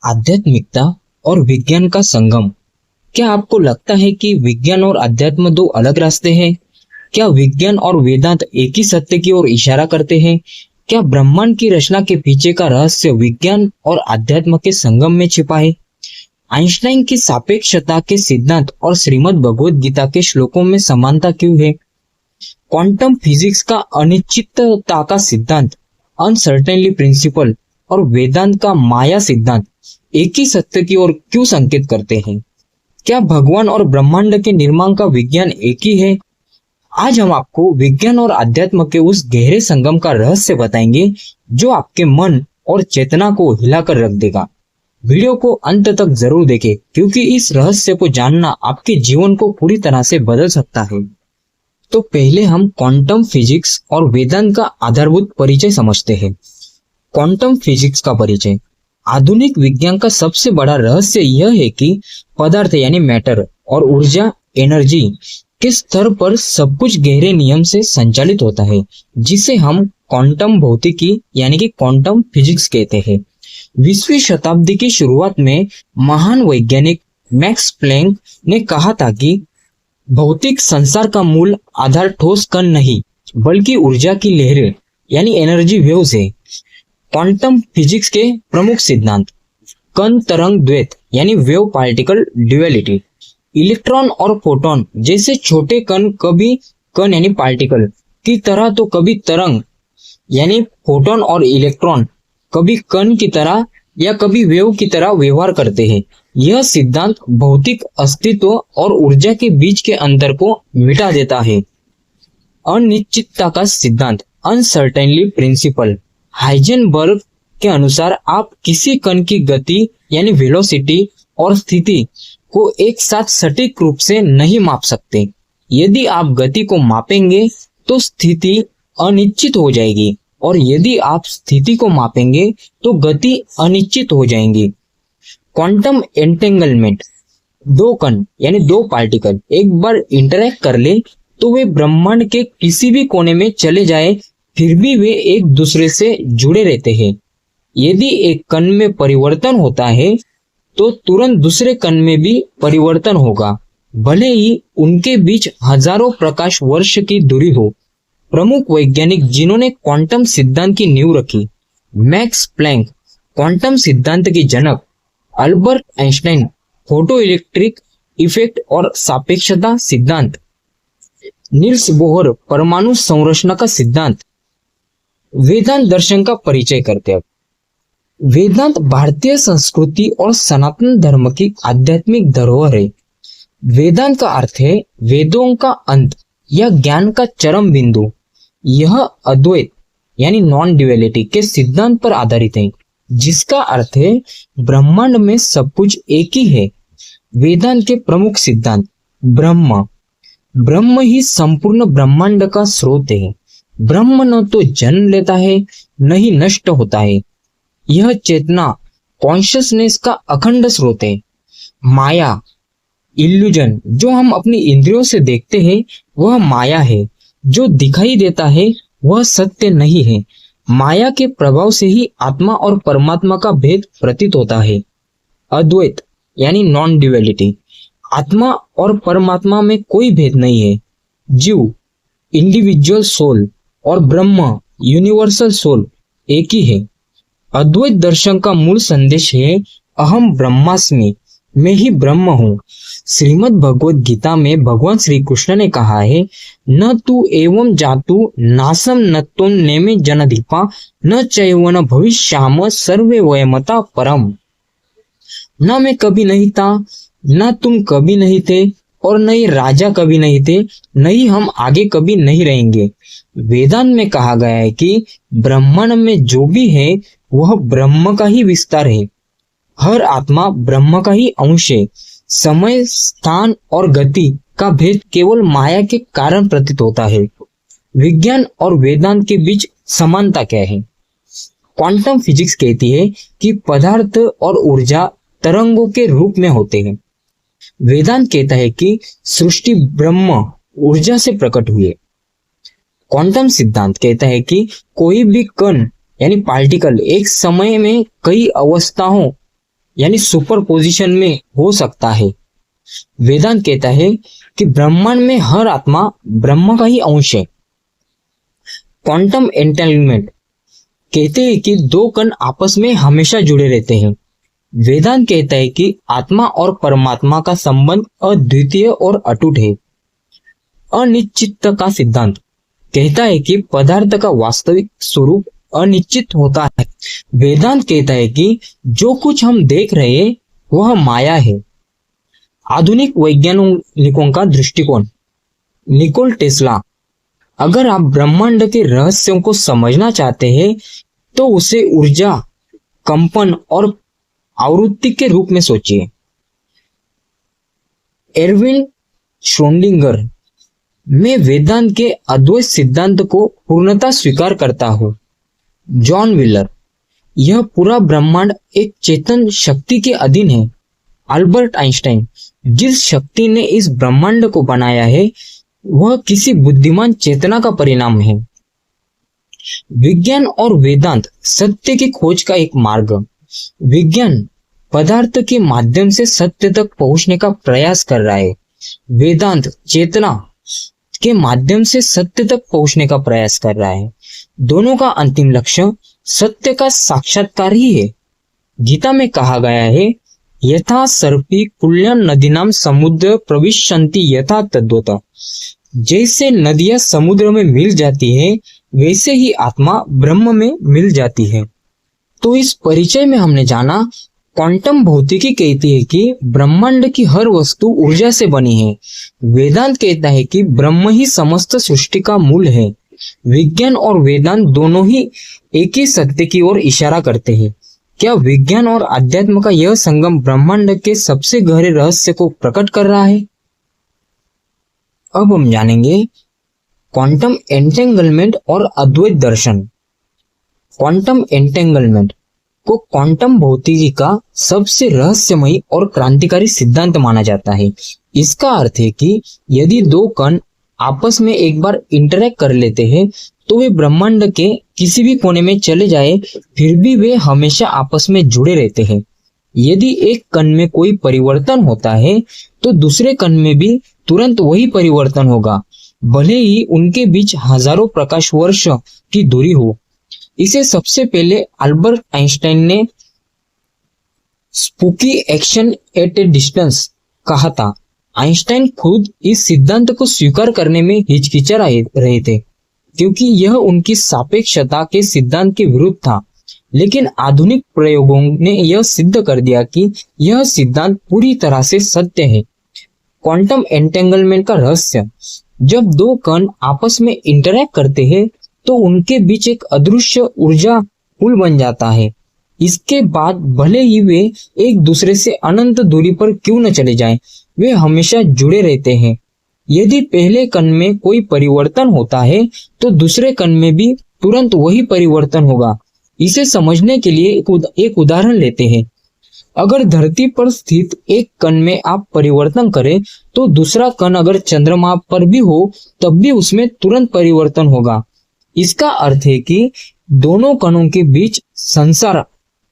आध्यात्मिकता और विज्ञान का संगम। क्या आपको लगता है कि विज्ञान और अध्यात्म दो अलग रास्ते हैं? क्या विज्ञान और वेदांत एक ही सत्य की ओर इशारा करते हैं? क्या ब्रह्मांड की रचना के पीछे का रहस्य विज्ञान और अध्यात्म के संगम में छिपा है? आइंस्टाइन की सापेक्षता के सिद्धांत और श्रीमद् भगवद गीता के श्लोकों में समानता क्यों है? क्वांटम फिजिक्स का अनिश्चितता का सिद्धांत अनसर्टेनली प्रिंसिपल और वेदांत का माया सिद्धांत एक ही सत्य की ओर क्यों संकेत करते हैं? क्या भगवान और ब्रह्मांड के निर्माण का विज्ञान एक ही है? आज हम आपको विज्ञान और अध्यात्म के उस गहरे संगम का रहस्य बताएंगे जो आपके मन और चेतना को हिलाकर रख देगा। वीडियो को अंत तक जरूर देखें क्योंकि इस रहस्य को जानना आपके जीवन को पूरी तरह से बदल सकता है। तो पहले हम क्वांटम फिजिक्स और वेदांत का आधारभूत परिचय समझते हैं। क्वांटम फिजिक्स का परिचय। आधुनिक विज्ञान का सबसे बड़ा रहस्य यह है कि पदार्थ यानी मैटर और ऊर्जा एनर्जी के स्तर पर सब कुछ गहरे नियम से संचालित होता है, जिसे हम क्वांटम भौतिकी यानी कि क्वांटम फिजिक्स कहते हैं। 20वीं शताब्दी की शुरुआत में महान वैज्ञानिक मैक्स प्लैंक ने कहा था कि भौतिक संसार का मूल आधार ठोस कण नहीं बल्कि ऊर्जा की लहरें यानी एनर्जी वेव्स है। क्वांटम फिजिक्स के प्रमुख सिद्धांत: कण तरंग द्वैत यानी वेव पार्टिकल ड्युअलिटी। इलेक्ट्रॉन और फोटॉन जैसे छोटे कण कभी कण यानी पार्टिकल की तरह तो कभी तरंग यानी फोटॉन और इलेक्ट्रॉन कभी कण की तरह या कभी वेव की तरह व्यवहार करते हैं। यह सिद्धांत भौतिक अस्तित्व और ऊर्जा के बीच के अंतर को मिटा देता है। अनिश्चितता का सिद्धांत अनसर्टेनली प्रिंसिपल। हाइजेनबर्ग के अनुसार आप किसी कण की गति यानी वेलोसिटी और स्थिति को एक साथ सटीक रूप से नहीं माप सकते। यदि आप गति को मापेंगे तो स्थिति अनिश्चित हो जाएगी और यदि आप स्थिति को मापेंगे तो गति अनिश्चित हो जाएंगी। Quantum entanglement. दो कण यानी दो पार्टिकल एक बार इंटरैक्ट कर ले तो वे ब्रह्मांड के किसी भी कोने में चले जाए फिर भी वे एक दूसरे से जुड़े रहते हैं। यदि एक कण में परिवर्तन होता है तो तुरंत दूसरे कण में भी परिवर्तन होगा, भले ही उनके बीच हजारों प्रकाश वर्ष की दूरी हो। प्रमुख वैज्ञानिक जिन्होंने क्वांटम सिद्धांत की नींव रखी: मैक्स प्लैंक क्वांटम सिद्धांत के जनक, Albert Einstein photoelectric effect और सापेक्षता सिद्धांत, नील्स बोहर परमाणु संरचना का सिद्धांत। वेदांत दर्शन का परिचय करते हैं। वेदांत भारतीय संस्कृति और सनातन धर्म की आध्यात्मिक धरोहर है। वेदांत का अर्थ है वेदों का अंत या ज्ञान का चरम बिंदु। यह अद्वैत यानी नॉन ड्युअलिटी के सिद्धांत पर आधारित है, जिसका अर्थ है ब्रह्मांड में सब कुछ एक ही है। वेदांत के प्रमुख सिद्धांत: ब्रह्म ही संपूर्ण ब्रह्मांड का स्रोत है। ब्रह्म न तो जन्म लेता है न ही नष्ट होता है। यह चेतना कॉन्शियसनेस का अखंड स्रोत है। माया इल्यूजन जो हम अपनी इंद्रियों से देखते हैं वह माया है। जो दिखाई देता है वह सत्य नहीं है। माया के प्रभाव से ही आत्मा और परमात्मा का भेद प्रतीत होता है। अद्वैत यानी नॉन ड्युअलिटी। आत्मा और परमात्मा में कोई भेद नहीं है। जीव इंडिविजुअल सोल और ब्रह्म यूनिवर्सल सोल एक ही है। अद्वैत दर्शन का मूल संदेश है अहम ब्रह्मास्मि, मैं ही ब्रह्म हूँ। श्रीमद् भगवद गीता में भगवान श्री कृष्ण ने कहा है, न तू एवं जातु नासम नत्तों नेमे जनदीपा न चैवन भविष्याम सर्वे वयमता परम। न मैं कभी नहीं था, न तुम कभी नहीं थे और न ही राजा कभी नहीं थे, न ही हम आगे कभी नहीं रहेंगे। वेदांत में कहा गया है कि ब्रह्मांड में जो भी है वह ब्रह्म का ही विस्तार है। हर आत्मा ब्रह्म का ही अंश है। समय स्थान और गति का भेद केवल माया के कारण प्रतीत होता है। विज्ञान और वेदांत के बीच समानता क्या है? क्वांटम फिजिक्स कहती है कि पदार्थ और ऊर्जा तरंगों के रूप में होते हैं। वेदांत कहता है कि सृष्टि ब्रह्म ऊर्जा से प्रकट हुई है। क्वांटम सिद्धांत कहता है कि कोई भी कण यानी पार्टिकल एक समय में कई अवस्थाओं यानी सुपर पोजिशन में हो सकता है। वेदांत कहता है कि ब्रह्मांड में हर आत्मा ब्रह्म का ही अंश है। क्वांटम एंटेंगलमेंट कहते हैं कि दो कण आपस में हमेशा जुड़े रहते हैं। वेदांत कहता है कि आत्मा और परमात्मा का संबंध अद्वितीय और अटूट है। अनिश्चित का सिद्धांत कहता है कि पदार्थ का वास्तविक स्वरूप अनिश्चित होता है। वेदांत कहता है कि जो कुछ हम देख रहे हैं वह माया है। आधुनिक वैज्ञानिकों का दृष्टिकोण। निकोल टेस्ला, अगर आप ब्रह्मांड के रहस्यों को समझना चाहते हैं तो उसे ऊर्जा, कंपन और आवृत्ति के रूप में सोचिए। एर्विन श्रोडिंगर, मैं वेदांत के अद्वैत सिद्धांत को पूर्णतः स्वीकार करता हूं। जॉन व्हीलर, यह पूरा ब्रह्मांड एक चेतन शक्ति के अधीन है। अल्बर्ट आइंस्टाइन, जिस शक्ति ने इस ब्रह्मांड को बनाया है वह किसी बुद्धिमान चेतना का परिणाम है। विज्ञान और वेदांत सत्य की खोज का एक मार्ग। विज्ञान पदार्थ के माध्यम से सत्य तक पहुंचने का प्रयास कर रहा है। वेदांत चेतना के माध्यम से सत्य तक पहुंचने का प्रयास कर रहा है। दोनों का अंतिम लक्ष्य सत्य का साक्षात्कार ही है। गीता में कहा गया है, यथा सर्पी कुल्यं नदीनाम समुद्र प्रविशन्ति यथा तद्वत्। जैसे नदियां समुद्र में मिल जाती है वैसे ही आत्मा ब्रह्म में मिल जाती है। तो इस परिचय में हमने जाना, क्वांटम भौतिकी कहती है कि ब्रह्मांड की हर वस्तु ऊर्जा से बनी है। वेदांत कहता है कि ब्रह्म ही समस्त सृष्टि का मूल है। विज्ञान और वेदांत दोनों ही एक ही सत्य की ओर इशारा करते हैं। क्या विज्ञान और अध्यात्म का यह संगम ब्रह्मांड के सबसे गहरे रहस्य को प्रकट कर रहा है? अब हम जानेंगे क्वांटम एंटेंगलमेंट और अद्वैत दर्शन। क्वांटम एंटेंगलमेंट को क्वांटम भौतिकी का सबसे रहस्यमयी और क्रांतिकारी सिद्धांत माना जाता है। इसका अर्थ है कि यदि दो कण आपस में एक बार इंटरैक्ट कर लेते हैं तो वे ब्रह्मांड के किसी भी कोने में चले जाए फिर भी वे हमेशा आपस में जुड़े रहते हैं। यदि एक कण में कोई परिवर्तन होता है तो दूसरे कण में भी तुरंत वही परिवर्तन होगा, भले ही उनके बीच हजारों प्रकाश वर्ष की दूरी हो। इसे सबसे पहले अल्बर्ट आइंस्टाइन ने spooky action at A distance कहा था। आइंस्टाइन खुद इस सिद्धांत को स्वीकार करने में हिचकिचा रहे थे क्योंकि यह उनकी सापेक्षता के सिद्धांत के विरुद्ध था, लेकिन आधुनिक प्रयोगों ने यह सिद्ध कर दिया कि यह सिद्धांत पूरी तरह से सत्य है। क्वांटम एंटेंगलमेंट का रहस्य, जब दो कण आपस में इंटरैक्ट करते हैं तो उनके बीच एक अदृश्य ऊर्जा पुल बन जाता है। इसके बाद भले ही वे एक दूसरे से अनंत दूरी पर क्यों न चले जाएं, वे हमेशा जुड़े रहते हैं। यदि पहले कण में कोई परिवर्तन होता है तो दूसरे कण में भी तुरंत वही परिवर्तन होगा। इसे समझने के लिए एक उदाहरण लेते हैं। अगर धरती पर स्थित एक कण में आप परिवर्तन करें तो दूसरा कण अगर चंद्रमा पर भी हो तब भी उसमें तुरंत परिवर्तन होगा। इसका अर्थ है कि दोनों कणों के बीच संचार,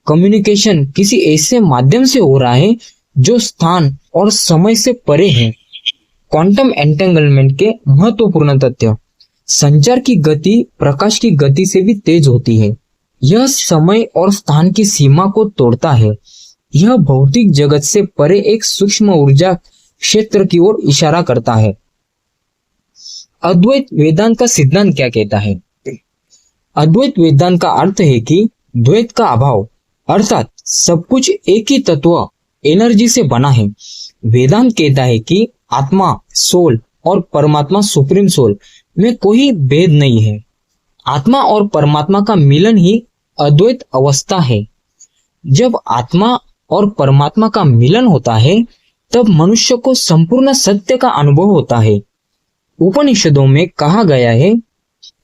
कम्युनिकेशन किसी ऐसे माध्यम से हो रहा है जो स्थान और समय से परे है। क्वांटम एंटेंगलमेंट के महत्वपूर्ण तथ्य, संचार की गति प्रकाश की गति से भी तेज होती है। यह समय और स्थान की सीमा को तोड़ता है। यह भौतिक जगत से परे एक सूक्ष्म ऊर्जा क्षेत्र की ओर इशारा करता है। अद्वैत वेदांत का सिद्धांत क्या कहता है? अद्वैत वेदांत का अर्थ है कि द्वैत का अभाव, अर्थात सब कुछ एक ही तत्व एनर्जी से बना है। वेदांत कहता है कि आत्मा, सोल और परमात्मा, सुप्रीम सोल में कोई भेद नहीं है। आत्मा और परमात्मा का मिलन ही अद्वैत अवस्था है। जब आत्मा और परमात्मा का मिलन होता है तब मनुष्य को संपूर्ण सत्य का अनुभव होता है। उपनिषदों में कहा गया है,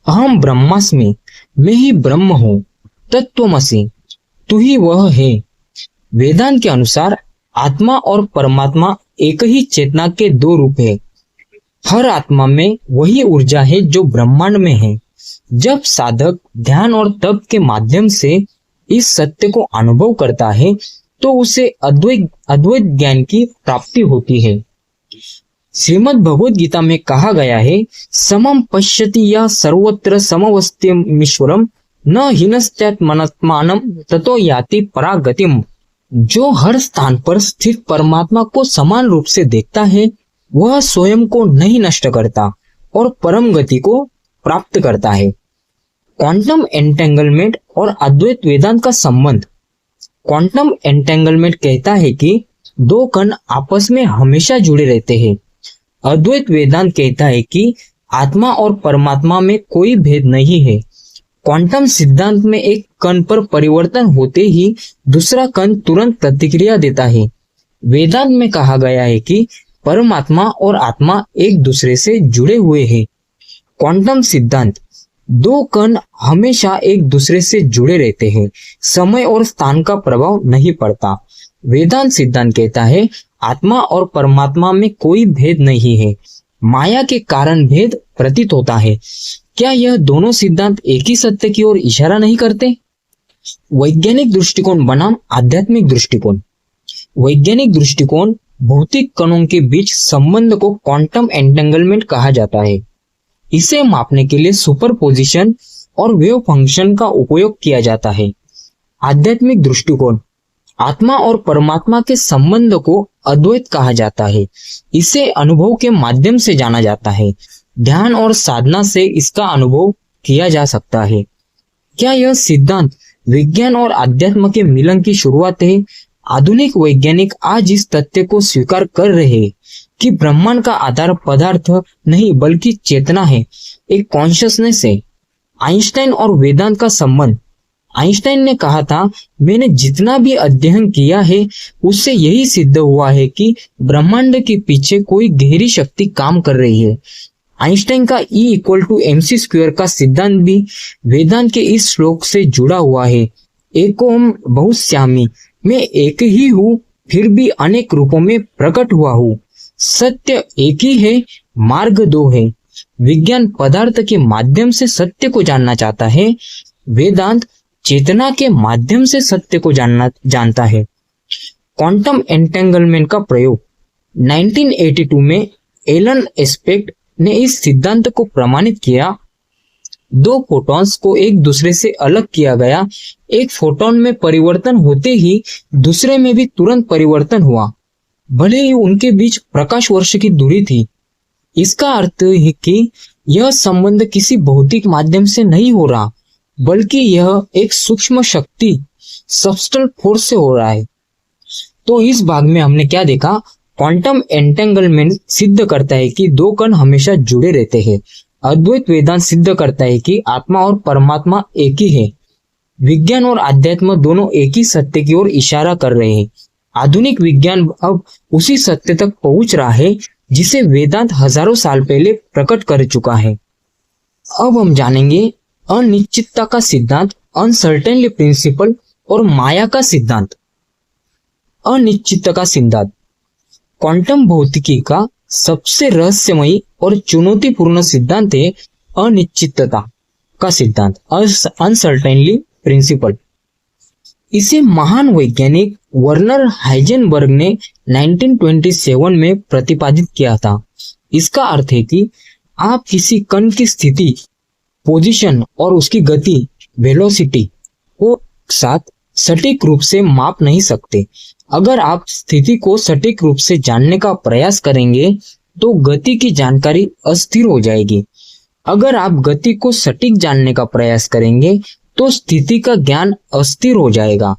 अहम ब्रह्मास्मि, मैं ही ब्रह्म हूँ, तत्त्वमसि, तू ही वह है। वेदांत के अनुसार आत्मा और परमात्मा एक ही चेतना के दो रूप है। हर आत्मा में वही ऊर्जा है जो ब्रह्मांड में है। जब साधक ध्यान और तप के माध्यम से इस सत्य को अनुभव करता है तो उसे अद्वैत अद्वैत ज्ञान की प्राप्ति होती है। श्रीमद् भगवद गीता में कहा गया है, समम पश्यति या सर्वत्र समवस्थितमीश्वरम न हीनस्त्यात्मनात्मानं ततो याति परागतिम। जो हर स्थान पर स्थित परमात्मा को समान रूप से देखता है, वह स्वयं को नहीं नष्ट करता और परम गति को प्राप्त करता है। क्वांटम एंटेंगलमेंट और अद्वैत वेदांत का संबंध। क्वांटम एंटेंगलमेंट कहता है कि दो कण आपस में हमेशा जुड़े रहते हैं। अद्वैत वेदांत कहता है कि आत्मा और परमात्मा में कोई भेद नहीं है। क्वांटम सिद्धांत में एक कण पर परिवर्तन होते ही दूसरा कण तुरंत प्रतिक्रिया देता है। वेदांत में कहा गया है कि परमात्मा और आत्मा एक दूसरे से जुड़े हुए हैं। क्वांटम सिद्धांत, दो कण हमेशा एक दूसरे से जुड़े रहते हैं, समय और स्थान का प्रभाव नहीं पड़ता। वेदांत सिद्धांत कहता है आत्मा और परमात्मा में कोई भेद नहीं है, माया के कारण भेद प्रतीत होता है। क्या यह दोनों सिद्धांत एक ही सत्य की ओर इशारा नहीं करते? वैज्ञानिक दृष्टिकोण बनाम आध्यात्मिक दृष्टिकोण। वैज्ञानिक दृष्टिकोण भौतिक कणों के बीच संबंध को क्वांटम एंटेंगलमेंट कहा जाता है। इसे मापने के लिए सुपरपोजिशन और वेव फंक्शन का उपयोग किया जाता है। आध्यात्मिक दृष्टिकोण, आत्मा और परमात्मा के संबंध को अद्वैत कहा जाता है। इसे अनुभव के माध्यम से जाना जाता है। ध्यान और साधना से इसका अनुभव किया जा सकता है। क्या यह सिद्धांत विज्ञान और अध्यात्म के मिलन की शुरुआत है? आधुनिक वैज्ञानिक आज इस तथ्य को स्वीकार कर रहे हैं कि ब्रह्मांड का आधार पदार्थ नहीं बल्कि चेतना है, एक कॉन्शियसनेस है। आइंस्टाइन और वेदांत का संबंध। आइंस्टाइन ने कहा था, मैंने जितना भी अध्ययन किया है उससे यही सिद्ध हुआ है कि ब्रह्मांड के पीछे कोई गहरी शक्ति काम कर रही है। आइंस्टाइन का E=mc² का सिद्धांत भी वेदांत के इस श्लोक से जुड़ा हुआ है। एकोम बहुश्यामी, मैं एक ही हूँ फिर भी अनेक रूपों में प्रकट हुआ हूँ। सत्य एक ही है, मार्ग दो है। विज्ञान पदार्थ के माध्यम से सत्य को जानना चाहता है, वेदांत चेतना के माध्यम से सत्य को जानता है। क्वांटम एंटेंगलमेंट का प्रयोग। 1982 में एलन एस्पेक्ट ने इस सिद्धांत को प्रमाणित किया। दो फोटॉन्स को एक दूसरे से अलग किया गया। एक फोटॉन में परिवर्तन होते ही दूसरे में भी तुरंत परिवर्तन हुआ, भले ही उनके बीच प्रकाश वर्ष की दूरी थी। इसका अर्थ है कि यह संबंध किसी भौतिक माध्यम से नहीं हो रहा, बल्कि यह एक सूक्ष्म शक्ति सबस्टल फोर्स से हो रहा है। तो इस भाग में हमने क्या देखा? क्वांटम एंटेंगलमेंट सिद्ध करता है कि दो कण हमेशा जुड़े रहते हैं। अद्वैत वेदांत सिद्ध करता है कि आत्मा और परमात्मा एक ही है। विज्ञान और अध्यात्म दोनों एक ही सत्य की ओर इशारा कर रहे हैं। आधुनिक विज्ञान अब उसी सत्य तक पहुंच रहा है जिसे वेदांत हजारों साल पहले प्रकट कर चुका है। अब हम जानेंगे अनिश्चितता का सिद्धांत, अनसर्टेनली प्रिंसिपल, और माया का सिद्धांत। अनिश्चितता का सिद्धांत क्वांटम भौतिकी का सबसे रहस्यमयी और चुनौतीपूर्ण सिद्धांत है अनिश्चितता का सिद्धांत, अनसर्टेनली प्रिंसिपल। इसे महान वैज्ञानिक वर्नर हाइजेनबर्ग ने 1927 में प्रतिपादित किया था। इसका अर्थ है कि आप किसी कण की स्थिति, पोजीशन और उसकी गति, वेलोसिटी को साथ सटीक रूप से माप नहीं सकते। अगर आप स्थिति को सटीक रूप से जानने का प्रयास करेंगे तो गति की जानकारी अस्थिर हो जाएगी। अगर आप गति को सटीक जानने का प्रयास करेंगे तो स्थिति का ज्ञान अस्थिर हो जाएगा।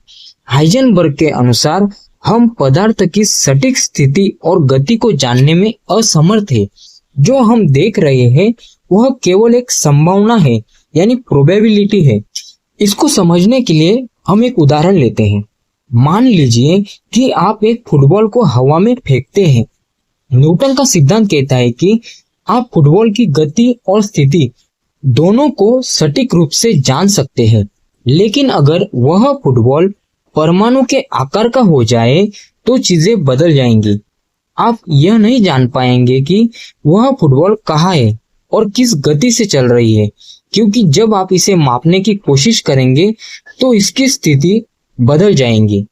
हाइजेनबर्ग के अनुसार हम पदार्थ की सटीक स्थिति और गति को जानने में असमर्थ है। जो हम देख रहे हैं वह केवल एक संभावना है, यानी प्रोबेबिलिटी है। इसको समझने के लिए हम एक उदाहरण लेते हैं। मान लीजिए कि आप एक फुटबॉल को हवा में फेंकते हैं। न्यूटन का सिद्धांत कहता है कि आप फुटबॉल की गति और स्थिति दोनों को सटीक रूप से जान सकते हैं, लेकिन अगर वह फुटबॉल परमाणु के आकार का हो जाए तो चीजें बदल जाएंगी। आप यह नहीं जान पाएंगे कि वह फुटबॉल कहाँ है और किस गति से चल रही है, क्योंकि जब आप इसे मापने की कोशिश करेंगे तो इसकी स्थिति बदल जाएंगी।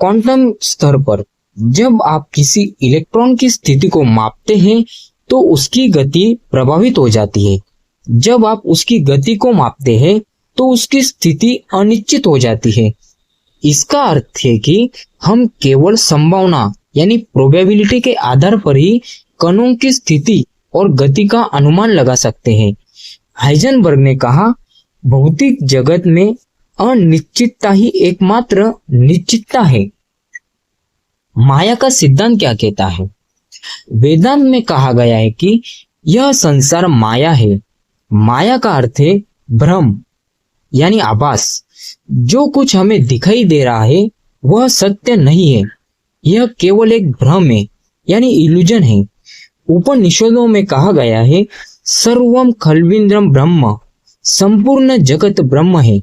क्वांटम स्तर पर जब आप किसी इलेक्ट्रॉन की स्थिति को मापते हैं तो उसकी गति प्रभावित हो जाती है। जब आप उसकी गति को मापते हैं तो उसकी स्थिति अनिश्चित हो जाती है। इसका अर्थ है कि हम केवल संभावना यानी प्रोबेबिलिटी के आधार पर ही कणों की स्थिति और गति का अनुमान लगा सकते हैं। हाइजेनबर्ग ने कहा, भौतिक जगत में अनिश्चितता ही एकमात्र निश्चितता है। माया का सिद्धांत क्या कहता है? वेदांत में कहा गया है कि यह संसार माया है। माया का अर्थ है भ्रम यानी आभास। जो कुछ हमें दिखाई दे रहा है वह सत्य नहीं है, यह केवल एक भ्रम है यानी इल्यूजन है। उपनिषदों में कहा गया है, सर्वम खल्विंद्रम ब्रह्म, संपूर्ण जगत ब्रह्म है।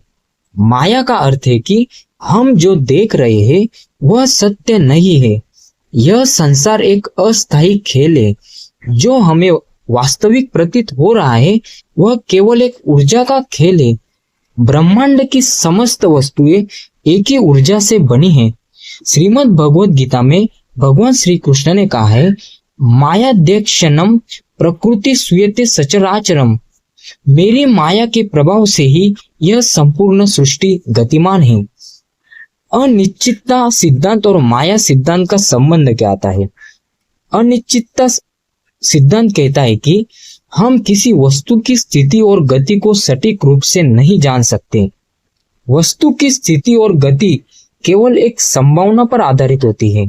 माया का अर्थ है कि हम जो देख रहे हैं वह सत्य नहीं है। यह संसार एक अस्थायी खेल है। जो हमें वास्तविक प्रतीत हो रहा है वह केवल एक ऊर्जा का खेल है। ब्रह्मांड की समस्त वस्तुएं एक ही ऊर्जा से बनी हैं। श्रीमद् भगवद गीता में भगवान श्री कृष्ण ने कहा है, माया देक्षणम प्रकृति सुयते सचराचरम। मेरी माया के प्रभाव से ही यह संपूर्ण सृष्टि गतिमान है। अनिश्चितता सिद्धांत और माया सिद्धांत का संबंध क्या आता है? अनिश्चितता सिद्धांत कहता है कि हम किसी वस्तु की स्थिति और गति को सटीक रूप से नहीं जान सकते। वस्तु की स्थिति और गति केवल एक संभावना पर आधारित होती है।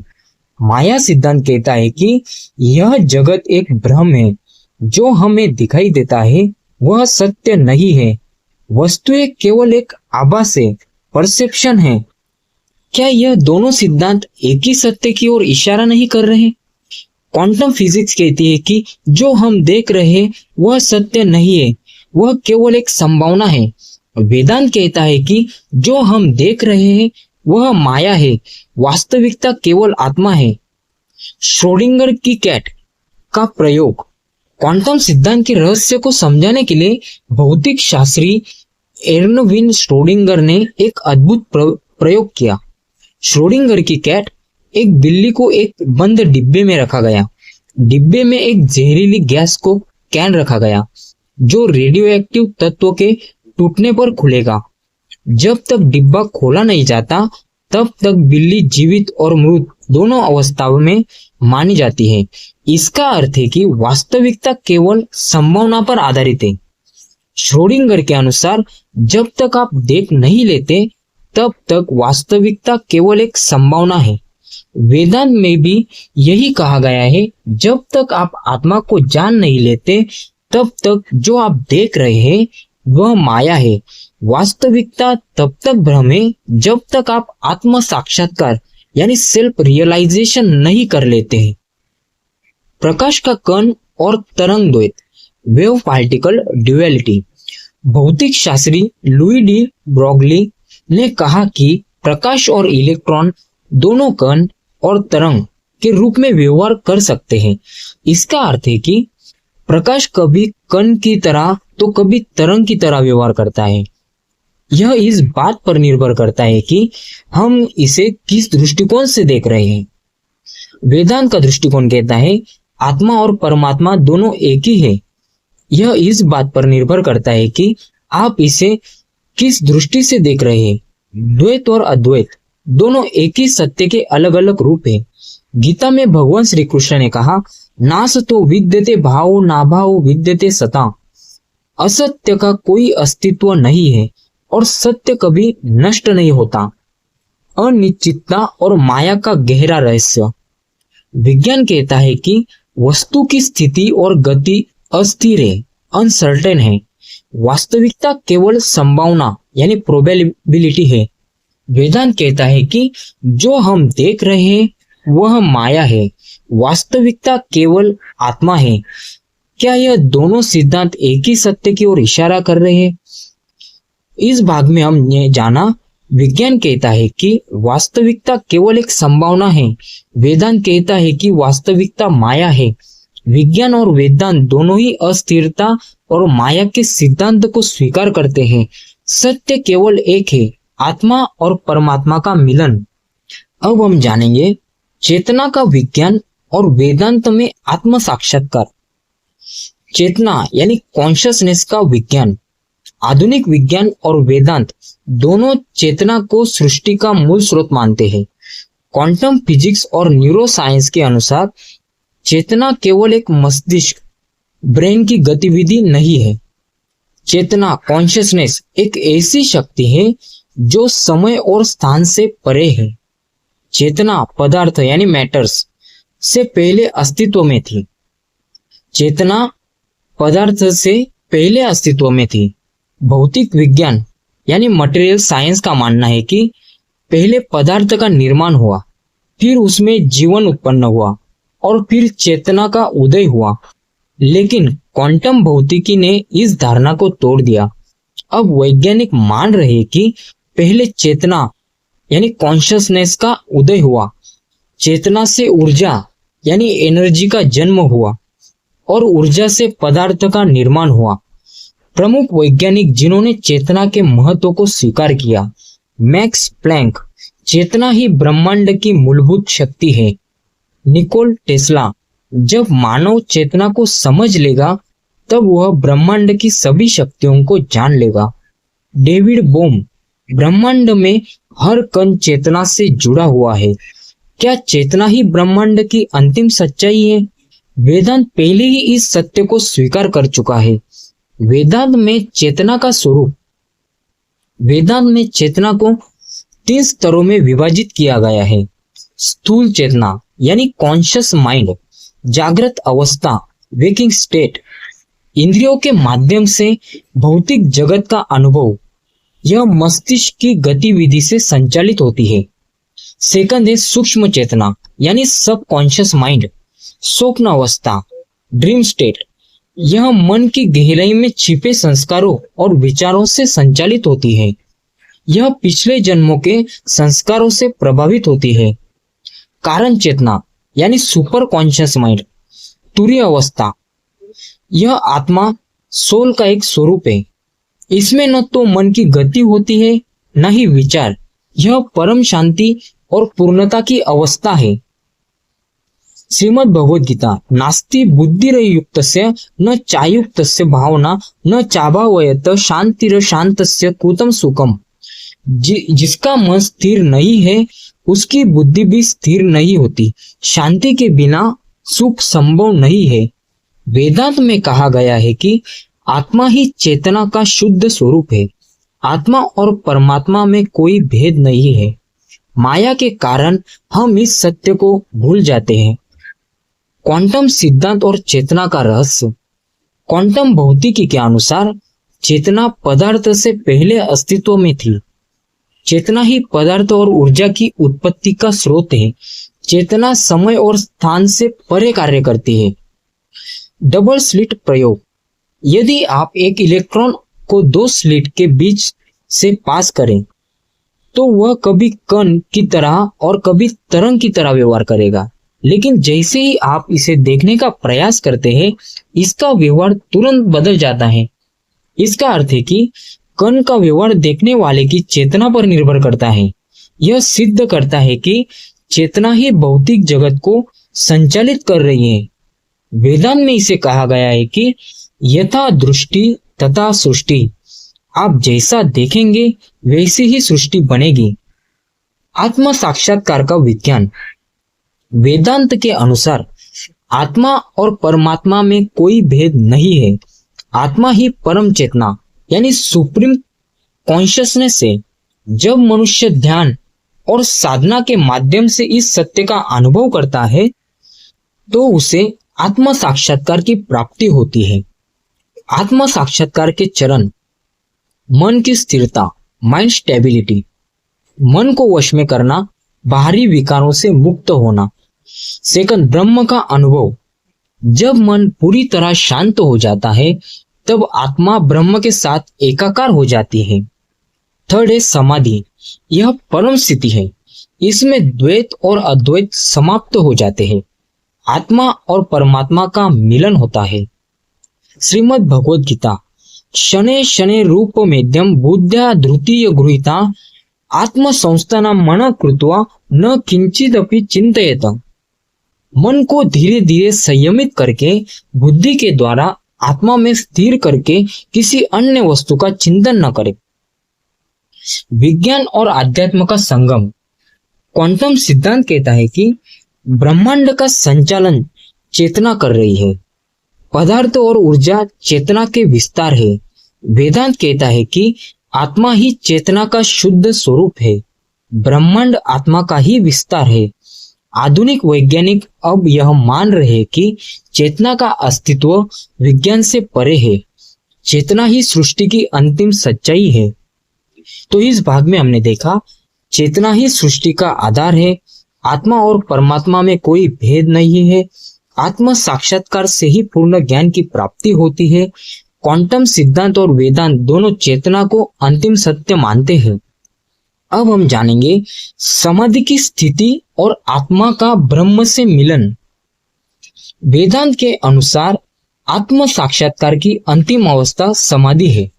माया सिद्धांत कहता है कि यह जगत एक भ्रम है। जो हमें दिखाई देता है वह सत्य नहीं है। वस्तुएं केवल एक आभास है, परसेप्शन है। क्या यह दोनों सिद्धांत एक ही सत्य की ओर इशारा नहीं कर रहे? क्वांटम फिजिक्स कहती है कि जो हम देख रहे हैं वह सत्य नहीं है, वह केवल एक संभावना है। वेदांत कहता है कि जो हम देख रहे हैं वह माया है, वास्तविकता केवल आत्मा है। श्रोडिंगर की कैट का प्रयोग क्वांटम सिद्धांत के रहस्य को समझाने के लिए भौतिक शास्त्री एर्नविन श्रोडिंगर ने एक अद्भुत प्रयोग किया। श्रोडिंगर की कैट, एक बिल्ली को एक बंद डिब्बे में रखा गया। डिब्बे में एक जहरीली गैस को कैन रखा गया जो रेडियो एक्टिव तत्व के टूटने पर खुलेगा। जब तक डिब्बा खोला नहीं जाता तब तक बिल्ली जीवित और मृत दोनों अवस्थाओं में मानी जाती है। इसका अर्थ है कि वास्तविकता केवल संभावना पर आधारित है। श्रोडिंगर के अनुसार जब तक आप देख नहीं लेते तब तक वास्तविकता केवल एक संभावना है। वेदांत में भी यही कहा गया है, जब तक आप आत्मा को जान नहीं लेते तब तक जो आप देख रहे हैं वह माया है। वास्तविकता तब तक भ्रम है जब तक आप आत्म साक्षात्कार यानी सेल्फ रियलाइजेशन नहीं कर लेते हैं। प्रकाश का कण और तरंग द्वैत, वेव पार्टिकल ड्युअलिटी। भौतिक शास्त्री लुई डी ब्रॉगली ने कहा कि प्रकाश और इलेक्ट्रॉन दोनों कण और तरंग के रूप में व्यवहार कर सकते हैं। इसका अर्थ है कि प्रकाश कभी कण की तरह तो कभी तरंग की तरह व्यवहार करता है। यह इस बात पर निर्भर करता है कि हम इसे किस दृष्टिकोण से देख रहे हैं। वेदांत का दृष्टिकोण कहता है आत्मा और परमात्मा दोनों एक ही है। यह इस बात पर निर्भर करता है कि आप इसे किस दृष्टि से देख रहे हैं। द्वैत और अद्वैत दोनों एक ही सत्य के अलग अलग रूप है। गीता में भगवान श्री कृष्ण ने कहा, नास तो विद्यते भावो नाभावो विद्यते सता। असत्य का कोई अस्तित्व नहीं है और सत्य कभी नष्ट नहीं होता। अनिश्चितता और माया का गहरा रहस्य। विज्ञान कहता है कि वस्तु की स्थिति और गति अस्थिर है, अनसर्टेन है। वास्तविकता केवल संभावना यानी प्रोबेबिलिटी है। वेदांत कहता है कि जो हम देख रहे हैं वह माया है, वास्तविकता केवल आत्मा है। क्या यह दोनों सिद्धांत एक ही सत्य की ओर इशारा कर रहे हैं? इस भाग में हमने जाना, विज्ञान कहता है कि वास्तविकता केवल एक संभावना है। वेदांत कहता है कि वास्तविकता माया है। विज्ञान और वेदांत दोनों ही अस्थिरता और माया के सिद्धांत को स्वीकार करते हैं। सत्य केवल एक है, आत्मा और परमात्मा का मिलन। अब हम जानेंगे चेतना का विज्ञान और वेदांत में आत्म साक्षात्कार। चेतना यानी कॉन्शियसनेस का विज्ञान। आधुनिक विज्ञान और वेदांत दोनों चेतना को सृष्टि का मूल स्रोत मानते हैं। क्वांटम फिजिक्स और न्यूरोसाइंस के अनुसार चेतना केवल एक मस्तिष्क ब्रेन की गतिविधि नहीं है। चेतना कॉन्शियसनेस एक ऐसी शक्ति है जो समय और स्थान से परे है। चेतना पदार्थ यानी मैटर्स से पहले अस्तित्व में थी। चेतना पदार्थ से पहले अस्तित्व में थी। भौतिक विज्ञान यानी मटेरियल साइंस का मानना है कि पहले पदार्थ का निर्माण हुआ, फिर उसमें जीवन उत्पन्न हुआ और फिर चेतना का उदय हुआ। लेकिन क्वांटम भौतिकी ने इस धारणा को तोड़ दिया। अब वैज्ञानिक मान रहे कि पहले चेतना यानी कॉन्शियसनेस का उदय हुआ, चेतना से ऊर्जा यानी एनर्जी का जन्म हुआ और ऊर्जा से पदार्थ का निर्माण हुआ। प्रमुख वैज्ञानिक जिन्होंने चेतना के महत्व को स्वीकार किया, मैक्स प्लैंक, चेतना ही ब्रह्मांड की मूलभूत शक्ति है। निकोल टेस्ला, जब मानव चेतना को समझ लेगा तब वह ब्रह्मांड की सभी शक्तियों को जान लेगा। डेविड बोम, ब्रह्मांड में हर कण चेतना से जुड़ा हुआ है। क्या चेतना ही ब्रह्मांड की अंतिम सच्चाई है? वेदांत पहले ही इस सत्य को स्वीकार कर चुका है। वेदांत में चेतना का स्वरूप। वेदांत में चेतना को 3 स्तरों में विभाजित किया गया है। स्थूल चेतना यानी कॉन्शियस माइंड, जागृत अवस्था वेकिंग स्टेट, इंद्रियों के माध्यम से भौतिक जगत का अनुभव, यह मस्तिष्क की गतिविधि से संचालित होती है। सेकंड है सूक्ष्म चेतना यानी सब कॉन्शियस माइंड, स्वप्न अवस्था ड्रीम स्टेट, यह मन की गहराई में छिपे संस्कारों और विचारों से संचालित होती है। यह पिछले जन्मों के संस्कारों से प्रभावित होती है। कारण चेतना यानी सुपर कॉन्शियस माइंड, तुरीय अवस्था, यह आत्मा सोल का एक स्वरूप है। इसमें न तो मन की गति होती है न ही विचार, यह परम शांति और पूर्णता की अवस्था है। श्रीमद् भगवद गीता, नास्ति बुद्धिरयुक्तस्य न चायुक्तस्य भावना न चाभावयत शांतिर शांतस्य कुतम सुखम। जिसका मन स्थिर नहीं है उसकी बुद्धि भी स्थिर नहीं होती। शांति के बिना सुख संभव नहीं है। वेदांत में कहा गया है कि आत्मा ही चेतना का शुद्ध स्वरूप है। आत्मा और परमात्मा में कोई भेद नहीं है। माया के कारण हम इस सत्य को भूल जाते हैं। क्वांटम सिद्धांत और चेतना का रहस्य। क्वांटम भौतिकी के अनुसार चेतना पदार्थ से पहले अस्तित्व में थी। चेतना ही पदार्थ और ऊर्जा की उत्पत्ति का स्रोत है। चेतना समय और स्थान से परे कार्य करती है। डबल स्लिट प्रयोग। यदि आप एक इलेक्ट्रॉन को 2 स्लिट के बीच से पास करें तो वह कभी कण की तरह और कभी तरंग की तरह व्यवहार करेगा। लेकिन जैसे ही आप इसे देखने का प्रयास करते हैं इसका व्यवहार तुरंत बदल जाता है। इसका अर्थ है कि कण का व्यवहार देखने वाले की चेतना पर निर्भर करता है। यह सिद्ध करता है कि चेतना ही भौतिक जगत को संचालित कर रही है। वेदांत में इसे कहा गया है कि यथा दृष्टि तथा सृष्टि, आप जैसा देखेंगे वैसी ही सृष्टि बनेगी। आत्म साक्षात्कार का विज्ञान। वेदांत के अनुसार आत्मा और परमात्मा में कोई भेद नहीं है। आत्मा ही परम चेतना यानी सुप्रीम कॉन्शियसनेस है। जब मनुष्य ध्यान और साधना के माध्यम से इस सत्य का अनुभव करता है तो उसे आत्म साक्षात्कार की प्राप्ति होती है। आत्म साक्षात्कार के चरण। मन की स्थिरता, माइंड स्टेबिलिटी, मन को वश में करना, बाहरी विकारों से मुक्त होना। सेकंड, ब्रह्म का अनुभव। जब मन पूरी तरह शांत हो जाता है तब आत्मा ब्रह्म के साथ एकाकार हो जाती है। थर्ड है समाधि। यह परम स्थिति है। इसमें द्वैत और अद्वैत समाप्त हो जाते हैं। आत्मा और परमात्मा का मिलन होता है। श्रीमद् भगवद गीता। शनै शनै रूप मेद्यम बुद्ध्या धृतीय गृहीता आत्मसंस्थाना मन कृत्वा न किंचिदपि चिंतयेत। मन को धीरे धीरे संयमित करके बुद्धि के द्वारा आत्मा में स्थिर करके किसी अन्य वस्तु का चिंतन न करे। विज्ञान और आध्यात्म का संगम। क्वांटम सिद्धांत कहता है कि ब्रह्मांड का संचालन चेतना कर रही है। पदार्थ और ऊर्जा चेतना के विस्तार है। वेदांत कहता है कि आत्मा ही चेतना का शुद्ध स्वरूप है। ब्रह्मांड आत्मा का ही विस्तार है। आधुनिक वैज्ञानिक अब यह मान रहे हैं कि चेतना का अस्तित्व विज्ञान से परे है। चेतना ही सृष्टि की अंतिम सच्चाई है। तो इस भाग में हमने देखा चेतना ही सृष्टि का आधार है। आत्मा और परमात्मा में कोई भेद नहीं है। आत्म साक्षात्कार से ही पूर्ण ज्ञान की प्राप्ति होती है। क्वांटम सिद्धांत और वेदांत दोनों चेतना को अंतिम सत्य मानते हैं। अब हम जानेंगे समाधि की स्थिति और आत्मा का ब्रह्म से मिलन। वेदांत के अनुसार आत्म साक्षात्कार की अंतिम अवस्था समाधि है।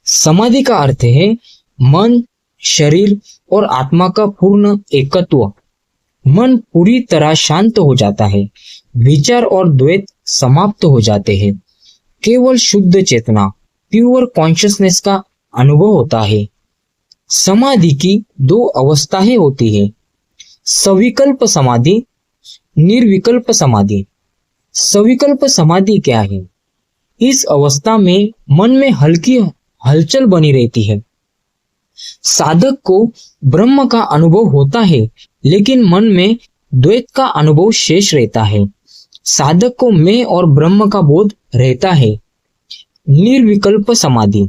समाधि का अर्थ है मन, शरीर और आत्मा का पूर्ण एकत्व। मन पूरी तरह शांत हो जाता है। विचार और द्वैत समाप्त हो जाते हैं। केवल शुद्ध चेतना, प्योर कॉन्शियसनेस का अनुभव होता है। समाधि की दो अवस्थाएं होती है, सविकल्प समाधि, निर्विकल्प समाधि। सविकल्प समाधि क्या है? इस अवस्था में मन में हल्की हलचल बनी रहती है। साधक को ब्रह्म का अनुभव होता है, लेकिन मन में द्वैत का अनुभव शेष रहता है। साधक को मैं और ब्रह्म का बोध रहता है। निर्विकल्प समाधि,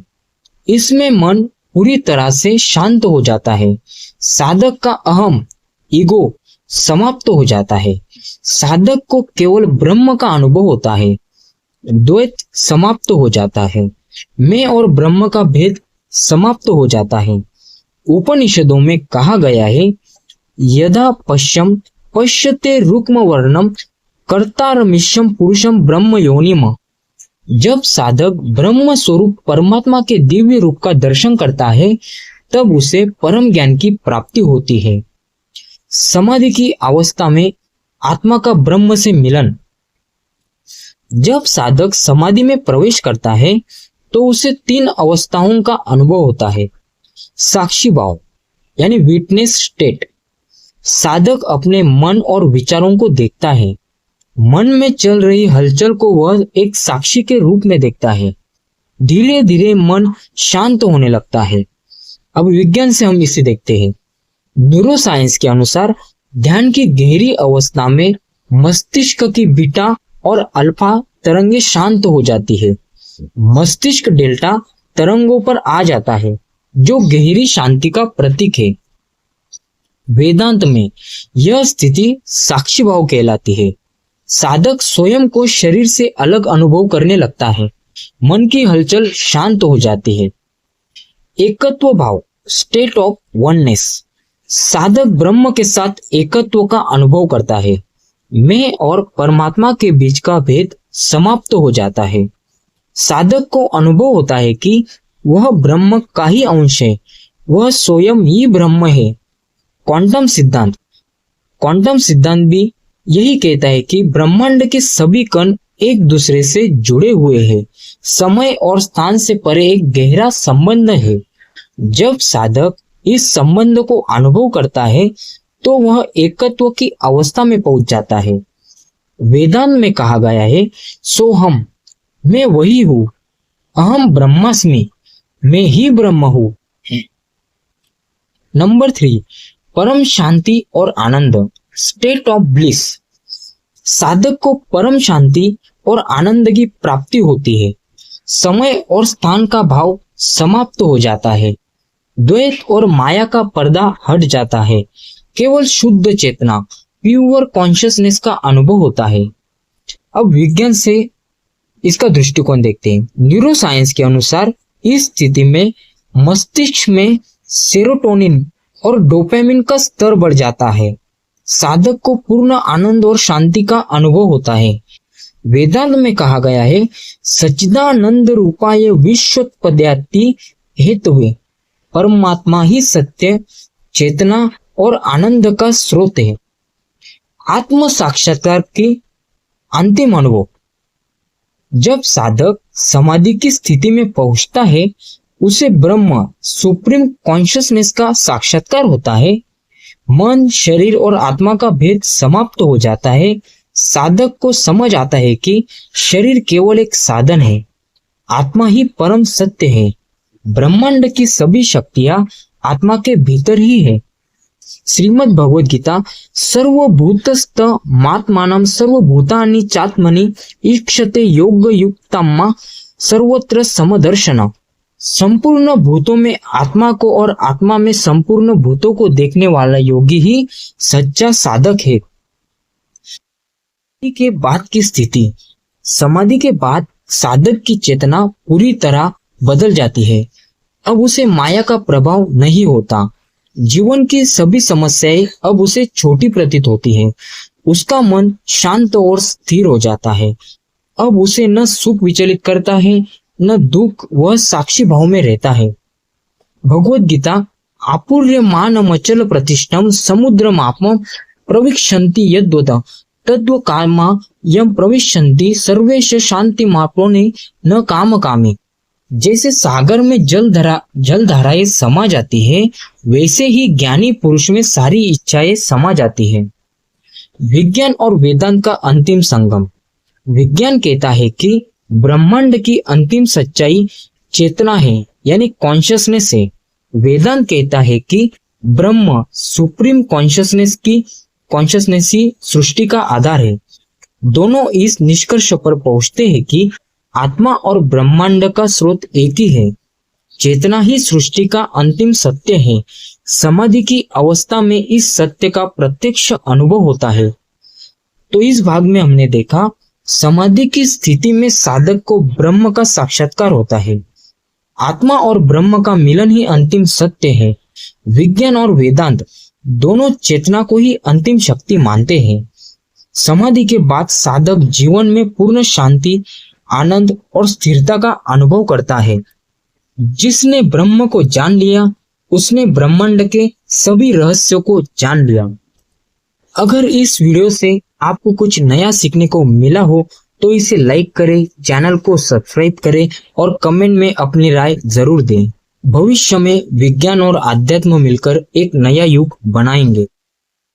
इसमें मन पूरी तरह से शांत हो जाता है। साधक का अहम, ईगो समाप्त हो जाता है। साधक को केवल ब्रह्म का अनुभव होता है। द्वैत समाप्त हो जाता है। मैं और ब्रह्म का भेद समाप्त हो जाता है। उपनिषदों में कहा गया है, यदा पश्यम पश्यते रुक्म वर्णम कर्तारमिष्यम पुरुषम ब्रह्म योनिम। जब साधक ब्रह्म स्वरूप परमात्मा के दिव्य रूप का दर्शन करता है, तब उसे परम ज्ञान की प्राप्ति होती है। समाधि की अवस्था में आत्मा का ब्रह्म से मिलन। जब साधक समाधि में प्रवेश करता है, तो उसे तीन अवस्थाओं का अनुभव होता है। साक्षी भाव यानी विटनेस स्टेट। साधक अपने मन और विचारों को देखता है। मन में चल रही हलचल को वह एक साक्षी के रूप में देखता है। धीरे धीरे मन शांत होने लगता है। अब विज्ञान से हम इसे देखते हैं। न्यूरोसाइंस के अनुसार ध्यान की गहरी अवस्था में मस्तिष्क की बीटा और अल्फा तरंगे शांत हो जाती है। मस्तिष्क डेल्टा तरंगों पर आ जाता है, जो गहरी शांति का प्रतीक है। वेदांत में यह स्थिति साक्षी भाव कहलाती है। साधक स्वयं को शरीर से अलग अनुभव करने लगता है। मन की हलचल शांत हो जाती है। एकत्व भाव, स्टेट ऑफ वननेस। साधक ब्रह्म के साथ एकत्व का अनुभव करता है। मैं और परमात्मा के बीच का भेद समाप्त हो जाता है। साधक को अनुभव होता है कि वह ब्रह्म का ही अंश है, वह स्वयं ही ब्रह्म है। क्वांटम सिद्धांत भी यही कहता है कि ब्रह्मांड के सभी कण एक दूसरे से जुड़े हुए हैं। समय और स्थान से परे एक गहरा संबंध है। जब साधक इस संबंध को अनुभव करता है, तो वह एकत्व की अवस्था में पहुंच जाता है। वेदांत में कहा गया है, सोहम, मैं वही हूं। अहम ब्रह्मास्मि, मैं ही ब्रह्म हूं। नंबर 3, परम शांति और आनंद, स्टेट ऑफ ब्लिस। साधक को परम शांति और आनंद की प्राप्ति होती है। समय और स्थान का भाव समाप्त हो जाता है। द्वैत और माया का पर्दा हट जाता है। केवल शुद्ध चेतना, प्योर कॉन्शियसनेस का अनुभव होता है। अब विज्ञान से इसका दृष्टिकोण देखते हैं। न्यूरोसाइंस के अनुसार इस स्थिति में मस्तिष्क में सेरोटोनिन और डोपामिन का स्तर बढ़ जाता है। साधक को पूर्ण आनंद और शांति का अनुभव होता है। वेदांत में कहा गया है, सच्चिदानंद रूपाय विश्वोत्पत्ति हेतुवे परमात्मा ही सत्य, चेतना और आनंद का स्रोत है। आत्म साक्षात्कार की अंतिम अनुभव। जब साधक समाधि की स्थिति में पहुंचता है, उसे ब्रह्म सुप्रीम कॉन्शियसनेस का साक्षात्कार होता है। मन, शरीर और आत्मा का भेद समाप्त हो जाता है। साधक को समझ आता है कि शरीर केवल एक साधन है, आत्मा ही परम सत्य है। ब्रह्मांड की सभी शक्तियां आत्मा के भीतर ही है। श्रीमद् भगवद गीता सर्वभूतस्थ मात्मानं सर्वभूतानि चात्मनि ईक्षते योगयुक्तम्मा सर्वत्र समदर्शन। संपूर्ण भूतों में आत्मा को और आत्मा में संपूर्ण भूतों को देखने वाला योगी ही सच्चा साधक है। के बाद की स्थिति। समाधि के बाद साधक की चेतना पूरी तरह बदल जाती है। अब उसे माया का प्रभाव नहीं होता। जीवन की सभी समस्याएं अब उसे छोटी प्रतीत होती हैं। उसका मन शांत और स्थिर हो जाता है। अब उसे न सुख विचलित करता है न दुख, वह साक्षी भाव में रहता है। भगवद गीता आपूर्यमानमचल प्रतिष्ठम समुद्रमापम प्रविशन्ति यद्वत् तद्व कामा यम प्रविशन्ति सर्वेश शांति माप्नोति न काम कामी। जैसे सागर में जलधाराएं समा जाती है, वैसे ही ज्ञानी पुरुष में सारी इच्छाएं समा जाती है। विज्ञान और वेदांत का अंतिम संगम। विज्ञान कहता है कि ब्रह्मांड की अंतिम सच्चाई चेतना है, यानी कॉन्शियसनेस है। वेदांत कहता है कि ब्रह्म सुप्रीम कॉन्शियसनेस ही सृष्टि का आधार है। दोनों इस निष्कर्ष पर पहुंचते हैं कि आत्मा और ब्रह्मांड का स्रोत एक ही है। चेतना ही सृष्टि का अंतिम सत्य है। समाधि की अवस्था में इस सत्य का प्रत्यक्ष अनुभव होता है। तो इस भाग में हमने देखा, समाधि की स्थिति में साधक को ब्रह्म का साक्षात्कार होता है। आत्मा और ब्रह्म का मिलन ही अंतिम सत्य है। विज्ञान और वेदांत दोनों चेतना को ही अंतिम शक्ति मानते हैं। समाधि के बाद साधक जीवन में पूर्ण शांति, आनंद और स्थिरता का अनुभव करता है। जिसने ब्रह्म को जान लिया, उसने ब्रह्मांड के सभी रहस्यों को जान लिया। अगर इस वीडियो से आपको कुछ नया सीखने को मिला हो तो इसे लाइक करें, चैनल को सब्सक्राइब करें और कमेंट में अपनी राय जरूर दें। भविष्य में विज्ञान और आध्यात्म मिलकर एक नया युग बनाएंगे।